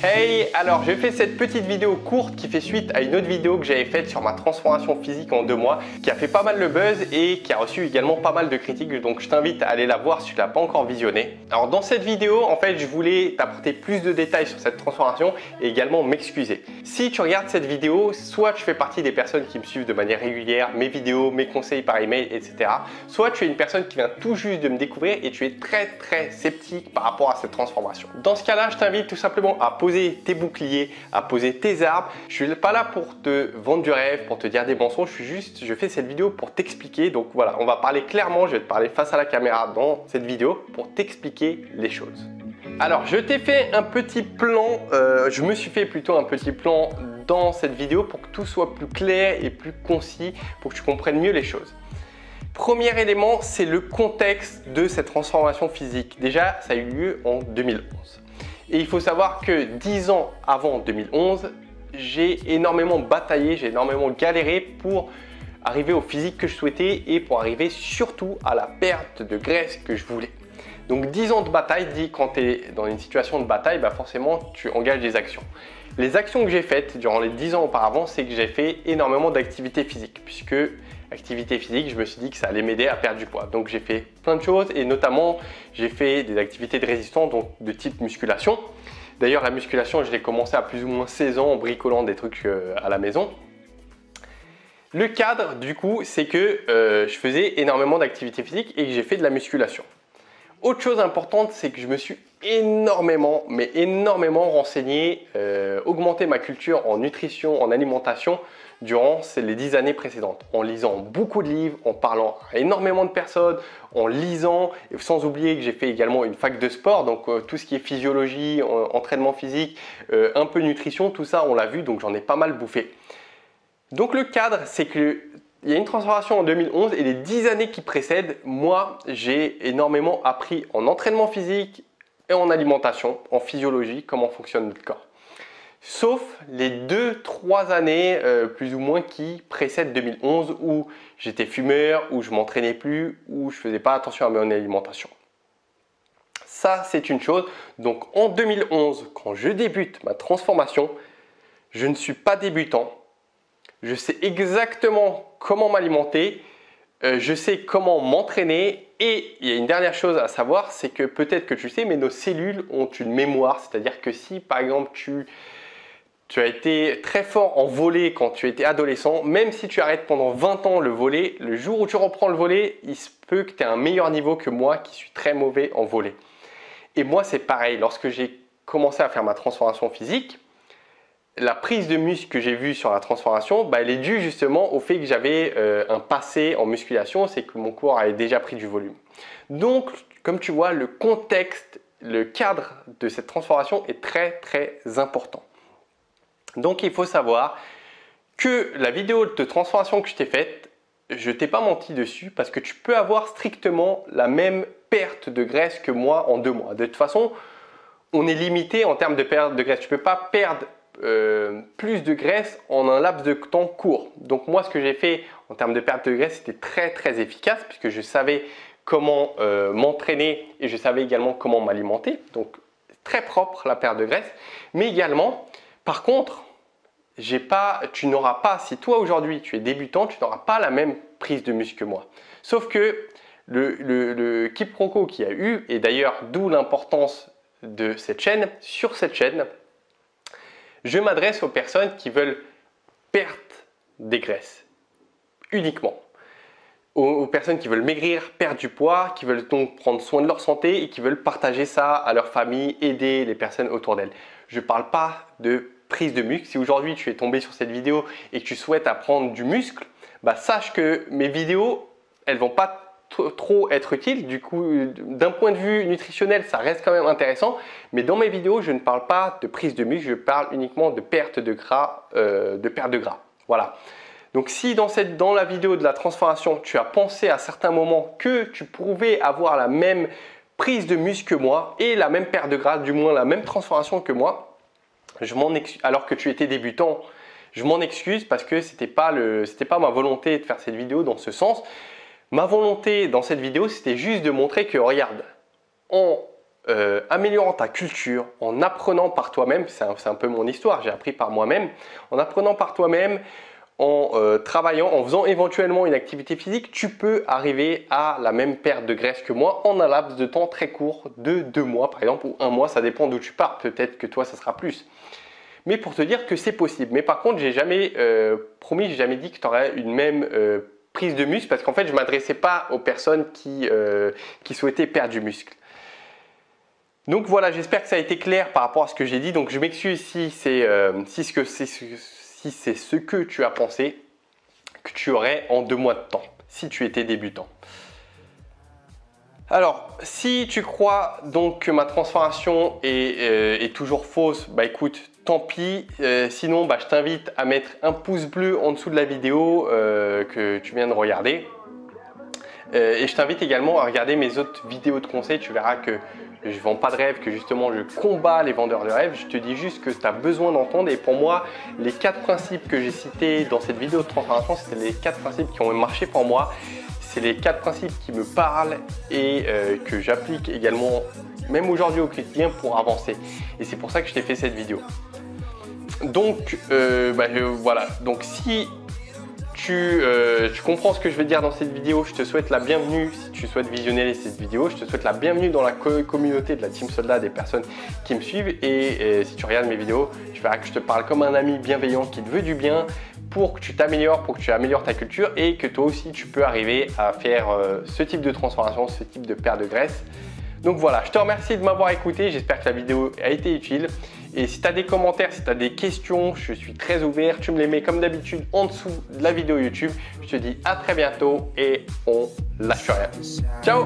Hey, alors je fais cette petite vidéo courte qui fait suite à une autre vidéo que j'avais faite sur ma transformation physique en 2 mois qui a fait pas mal le buzz et qui a reçu également pas mal de critiques, donc je t'invite à aller la voir si tu ne l'as pas encore visionnée. Alors dans cette vidéo, en fait, je voulais t'apporter plus de détails sur cette transformation et également m'excuser. Si tu regardes cette vidéo, soit tu fais partie des personnes qui me suivent de manière régulière, mes vidéos, mes conseils par email, etc. Soit tu es une personne qui vient tout juste de me découvrir et tu es très sceptique par rapport à cette transformation. Dans ce cas-là, je t'invite tout simplement à poser tes boucliers, à poser tes arbres. Je suis pas là pour te vendre du rêve, pour te dire des mensonges. Je fais cette vidéo pour t'expliquer. Donc voilà, on va parler clairement. Je vais te parler face à la caméra dans cette vidéo pour t'expliquer les choses. Alors, je t'ai fait un petit plan. Je me suis fait plutôt un petit plan dans cette vidéo pour que tout soit plus clair et plus concis, pour que tu comprennes mieux les choses. Premier élément, c'est le contexte de cette transformation physique. Déjà, ça a eu lieu en 2011. Et il faut savoir que 10 ans avant 2011, j'ai énormément bataillé, j'ai énormément galéré pour arriver au physique que je souhaitais et pour arriver surtout à la perte de graisse que je voulais. Donc 10 ans de bataille, quand tu es dans une situation de bataille, forcément tu engages des actions. Les actions que j'ai faites durant les 10 ans auparavant, c'est que j'ai fait énormément d'activités physiques, puisque activité physique, je me suis dit que ça allait m'aider à perdre du poids. Donc j'ai fait plein de choses et notamment j'ai fait des activités de résistance, donc de type musculation. D'ailleurs la musculation, je l'ai commencé à plus ou moins 16 ans en bricolant des trucs à la maison. Le cadre du coup, c'est que je faisais énormément d'activités physiques et que j'ai fait de la musculation. Autre chose importante, c'est que je me suis énormément renseigné, augmenté ma culture en nutrition, en alimentation durant les 10 années précédentes, en lisant beaucoup de livres, en parlant à énormément de personnes, en lisant, et sans oublier que j'ai fait également une fac de sport, donc tout ce qui est physiologie, entraînement physique, un peu nutrition, tout ça on l'a vu, donc j'en ai pas mal bouffé. Donc le cadre, c'est que il y a une transformation en 2011 et les 10 années qui précèdent, moi j'ai énormément appris en entraînement physique et en alimentation, en physiologie, comment fonctionne notre corps. Sauf les 2-3 années plus ou moins qui précèdent 2011 où j'étais fumeur, où je m'entraînais plus, où je faisais pas attention à mon alimentation. Ça c'est une chose. Donc en 2011, quand je débute ma transformation, je ne suis pas débutant. Je sais exactement comment m'alimenter, je sais comment m'entraîner et il y a une dernière chose à savoir, c'est que peut-être que tu sais, mais nos cellules ont une mémoire, c'est-à-dire que si par exemple tu as été très fort en volley quand tu étais adolescent, même si tu arrêtes pendant 20 ans le volley, le jour où tu reprends le volley, il se peut que tu aies un meilleur niveau que moi qui suis très mauvais en volley. Et moi c'est pareil, lorsque j'ai commencé à faire ma transformation physique, la prise de muscle que j'ai vue sur la transformation, elle est due justement au fait que j'avais un passé en musculation, c'est que mon corps avait déjà pris du volume. Donc, comme tu vois, le contexte, le cadre de cette transformation est très important. Donc, il faut savoir que la vidéo de transformation que je t'ai faite, je t'ai pas menti dessus parce que tu peux avoir strictement la même perte de graisse que moi en 2 mois. De toute façon, on est limité en termes de perte de graisse. Tu ne peux pas perdre plus de graisse en un laps de temps court. Donc moi ce que j'ai fait en termes de perte de graisse, c'était très efficace puisque je savais comment m'entraîner et je savais également comment m'alimenter. Donc très propre la perte de graisse. Mais également, par contre, tu n'auras pas, si toi aujourd'hui tu es débutant, tu n'auras pas la même prise de muscle que moi. Sauf que le quiproquo qu'il y a eu, et d'ailleurs d'où l'importance de cette chaîne, sur cette chaîne, je m'adresse aux personnes qui veulent perdre des graisses, uniquement. Aux personnes qui veulent maigrir, perdre du poids, qui veulent donc prendre soin de leur santé et qui veulent partager ça à leur famille, aider les personnes autour d'elles. Je ne parle pas de prise de muscle. Si aujourd'hui tu es tombé sur cette vidéo et que tu souhaites apprendre du muscle, sache que mes vidéos, elles ne vont pas trop être utile. Du coup, d'un point de vue nutritionnel, ça reste quand même intéressant. Mais dans mes vidéos, je ne parle pas de prise de muscle, je parle uniquement de perte de gras. Voilà. Donc si dans la vidéo de la transformation, tu as pensé à certains moments que tu pouvais avoir la même prise de muscle que moi et la même perte de gras, du moins la même transformation que moi, alors que tu étais débutant, je m'en excuse parce que c'était pas ma volonté de faire cette vidéo dans ce sens. Ma volonté dans cette vidéo, c'était juste de montrer que, regarde, en améliorant ta culture, en apprenant par toi-même, c'est un peu mon histoire, j'ai appris par moi-même, en apprenant par toi-même, en travaillant, en faisant éventuellement une activité physique, tu peux arriver à la même perte de graisse que moi en un laps de temps très court de 2 mois par exemple, ou 1 mois, ça dépend d'où tu pars, peut-être que toi ça sera plus. Mais pour te dire que c'est possible. Mais par contre, j'ai jamais promis, j'ai jamais dit que tu aurais une même prise de muscle parce qu'en fait, je ne m'adressais pas aux personnes qui souhaitaient perdre du muscle. Donc voilà, j'espère que ça a été clair par rapport à ce que j'ai dit. Donc je m'excuse si c'est ce que tu as pensé que tu aurais en 2 mois de temps, si tu étais débutant. Alors, si tu crois donc que ma transformation est toujours fausse, bah écoute, tant pis. Sinon, bah, je t'invite à mettre un pouce bleu en dessous de la vidéo que tu viens de regarder. Et je t'invite également à regarder mes autres vidéos de conseils. Tu verras que je ne vends pas de rêve, que justement je combats les vendeurs de rêves. Je te dis juste que tu as besoin d'entendre. Et pour moi, les 4 principes que j'ai cités dans cette vidéo de transformation, c'était les 4 principes qui ont marché pour moi. C'est les 4 principes qui me parlent et que j'applique également, même aujourd'hui au quotidien, pour avancer. Et c'est pour ça que je t'ai fait cette vidéo. Donc, voilà. Donc, si tu comprends ce que je vais dire dans cette vidéo, je te souhaite la bienvenue. Si tu souhaites visionner cette vidéo, je te souhaite la bienvenue dans la communauté de la Team Soldat, des personnes qui me suivent. Et si tu regardes mes vidéos, tu verras que je te parle comme un ami bienveillant qui te veut du bien pour que tu t'améliores, pour que tu améliores ta culture et que toi aussi tu peux arriver à faire ce type de transformation, ce type de perte de graisse. Donc voilà, je te remercie de m'avoir écouté, j'espère que la vidéo a été utile. Et si tu as des commentaires, si tu as des questions, je suis très ouvert, tu me les mets comme d'habitude en dessous de la vidéo YouTube. Je te dis à très bientôt et on lâche rien. Ciao!